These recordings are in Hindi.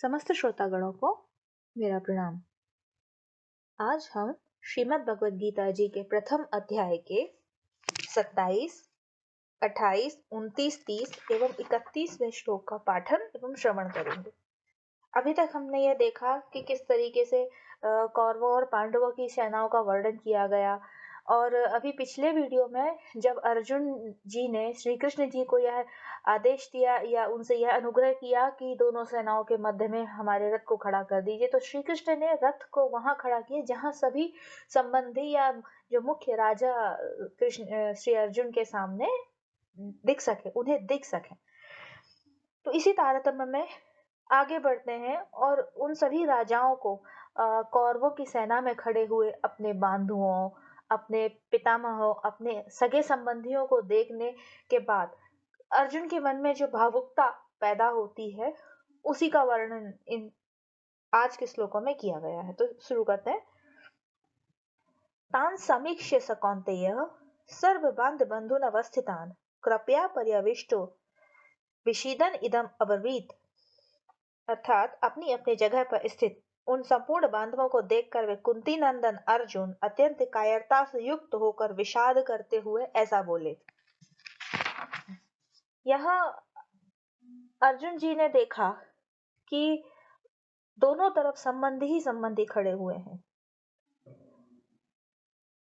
समस्त श्रोतागणों को मेरा प्रणाम। आज हम श्रीमद् भगवद गीता जी के प्रथम अध्याय के 27, 28, 29, 30 एवं 31वें श्लोक का पाठन एवं श्रवण करेंगे। अभी तक हमने यह देखा कि किस तरीके से कौरवों और पांडवों की सेनाओं का वर्णन किया गया, और अभी पिछले वीडियो में जब अर्जुन जी ने श्री कृष्ण जी को यह आदेश दिया या उनसे यह अनुग्रह किया कि दोनों सेनाओं के मध्य में हमारे रथ को खड़ा कर दीजिए, तो श्री कृष्ण ने रथ को वहां खड़ा किया जहां सभी संबंधी या जो मुख्य राजा कृष्ण श्री अर्जुन के सामने दिख सके, उन्हें दिख सके। तो इसी तारतम्य में आगे बढ़ते हैं और उन सभी राजाओं को कौरवों की सेना में खड़े हुए अपने बांधुओं, अपने पितामहों, अपने सगे संबंधियों को देखने के बाद अर्जुन के मन में जो भावुकता पैदा होती है, उसी का वर्णन इन आज के श्लोकों में किया गया है। तो शुरू करते हैं। तान समीक्ष्य स कौन्तेयः सर्वबान्ध बन्धून् अवस्थितान् कृपया पर्यविष्टो विषीदन् इदम् अब्रवीत्। अर्थात अपनी अपनी जगह पर स्थित उन संपूर्ण बांधवों को देखकर वे कुंती नंदन अर्जुन अत्यंत कायरता से युक्त होकर विषाद करते हुए ऐसा बोले। यहाँ अर्जुन जी ने देखा कि दोनों तरफ संबंधी ही संबंधी खड़े हुए हैं।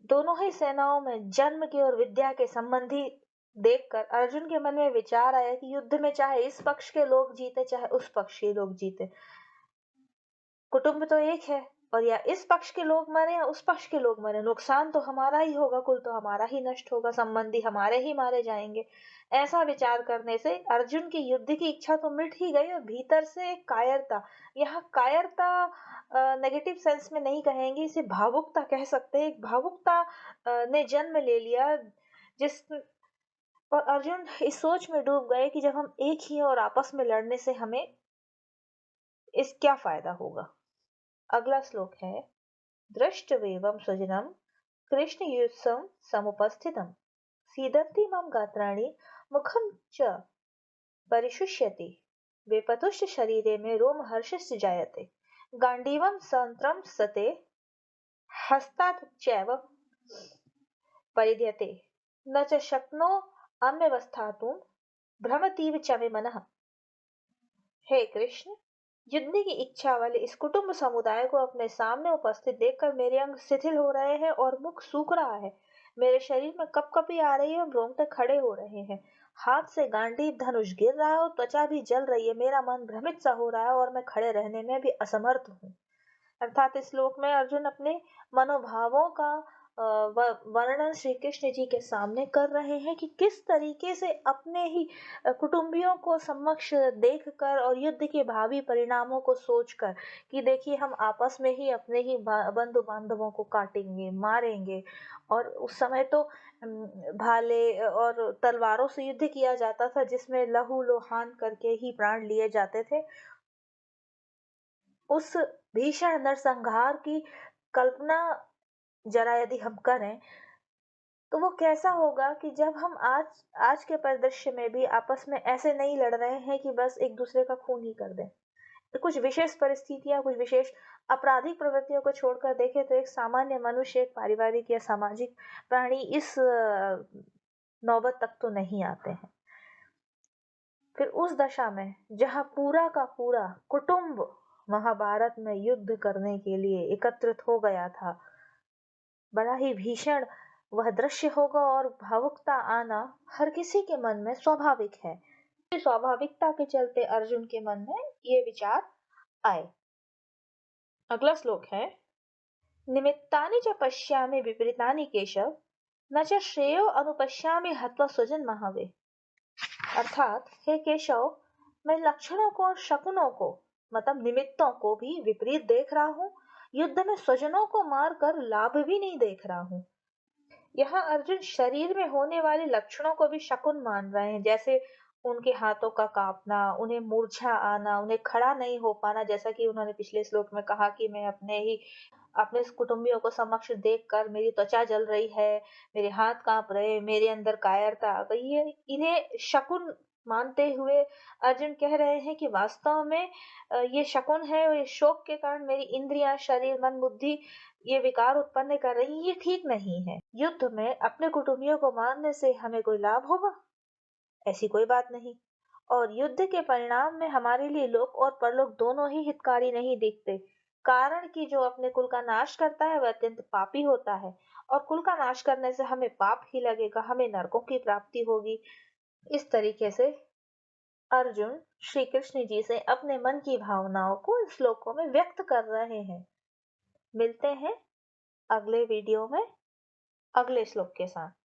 दोनों ही सेनाओं में जन्म के और विद्या के संबंधी देखकर अर्जुन के मन में विचार आया कि युद्ध में चाहे इस पक्ष के लोग जीते चाहे उस पक्ष के लोग जीते, कुटुंब तो एक है, और या इस पक्ष के लोग मरे या उस पक्ष के लोग मरे, नुकसान तो हमारा ही होगा, कुल तो हमारा ही नष्ट होगा, संबंधी हमारे ही मारे जाएंगे। ऐसा विचार करने से अर्जुन की युद्ध की इच्छा तो मिट ही गई, और भीतर से एक कायरता, यहाँ कायरता नेगेटिव सेंस में नहीं कहेंगे, इसे भावुकता कह सकते हैं। एक भावुकता ने जन्म ले लिया, जिस और अर्जुन इस सोच में डूब गए कि जब हम एक ही हैं और आपस में लड़ने से हमें इस क्या फायदा होगा। अगला श्लोक है दृष्टवेवं स्वजनम कृष्ण युत्सं समुपस्थितम सीदन्ति मम गात्राणि मुखं च परिशुष्यति वेपतुश्च शरीरे में रोमहर्षश्च जायते गांडीवं संत्रं सते हस्तात् चैव परिध्यते न च शक्नो अम्यवस्थातुं भ्रमतीव च मे मनः। हे कृष्ण, युद्ध की इच्छा वाले इस कुटुंब समुदाय को अपने सामने उपस्थित देखकर मेरे अंग शिथिल हो रहे हैं और मुख सूख रहा है। मेरे शरीर में कपकपी आ रही है और रोंगटे खड़े हो रहे हैं। हाथ से गांडीव धनुष गिर रहा है और त्वचा भी जल रही है। मेरा मन भ्रमित सा हो रहा है और मैं खड़े रहने में भी असमर्थ हूँ। अर्थात इस श्लोक में अर्जुन अपने मनोभावों का वर्णन श्री कृष्ण जी के सामने कर रहे हैं कि किस तरीके से अपने ही कुटुंबियों को समक्ष देखकर और युद्ध के भावी परिणामों को सोचकर कि देखिए हम आपस में ही अपने ही बंधु बांधवों को काटेंगे, मारेंगे। और उस समय तो भाले और तलवारों से युद्ध किया जाता था, जिसमें लहू लोहान करके ही प्राण लिए जाते थे। उस भीषण नरसंहार की कल्पना जरा यदि हम करें तो वो कैसा होगा कि जब हम आज के परिदृश्य में भी आपस में ऐसे नहीं लड़ रहे हैं कि बस एक दूसरे का खून ही कर दें। तो कुछ विशेष परिस्थितियां, कुछ विशेष आपराधिक प्रवृत्तियों को छोड़कर देखें तो एक सामान्य मनुष्य, एक पारिवारिक या सामाजिक प्राणी इस नौबत तक तो नहीं आते हैं। फिर उस दशा में जहां पूरा का पूरा कुटुंब महाभारत में युद्ध करने के लिए एकत्रित हो गया था, बड़ा ही भीषण वह दृश्य होगा और भावुकता आना हर किसी के मन में स्वाभाविक है। स्वाभाविकता के चलते अर्जुन के मन में ये विचार आए। अगला श्लोक है निमित्तानि च पश्यामि विपरीतानि केशव न च श्रेयो अनुपश्यामि हत्वा स्वजन महावे। अर्थात हे केशव, मैं लक्षणों को और शकुनों को, मतलब निमित्तों को भी विपरीत देख रहा हूँ। युद्ध में स्वजनों को मारकर लाभ भी नहीं देख रहा हूँ। यहाँ अर्जुन शरीर में होने वाले लक्षणों को भी शकुन मान रहे हैं, जैसे उनके हाथों का कांपना, उन्हें मूर्छा आना, उन्हें खड़ा नहीं हो पाना, जैसा कि उन्होंने पिछले श्लोक में कहा कि मैं अपने कुटुंबियों को समक्ष देखकर मेरी त्वचा जल रही है, मेरे हाथ कांप रहे, मेरे अंदर कायरता आ गई है। इन्हें शकुन मानते हुए अर्जुन कह रहे हैं कि वास्तव में ये शकुन है और ये शोक के कारण मेरी इंद्रियां, शरीर, मन, बुद्धि ये विकार उत्पन्न कर रही है, ये ठीक नहीं है। युद्ध में अपने कुटुंबियों को मारने से हमें कोई लाभ होगा? ऐसी कोई बात नहीं। और युद्ध के परिणाम में हमारे लिए लोक और परलोक दोनों ही हितकारी नहीं दिखते। कारण कि जो अपने कुल का नाश करता है वह अत्यंत पापी होता है, और कुल का नाश करने से हमें पाप ही लगेगा, हमें नरकों की प्राप्ति होगी। इस तरीके से अर्जुन श्री कृष्ण जी से अपने मन की भावनाओं को इन श्लोकों में व्यक्त कर रहे हैं। मिलते हैं अगले वीडियो में अगले श्लोक के साथ।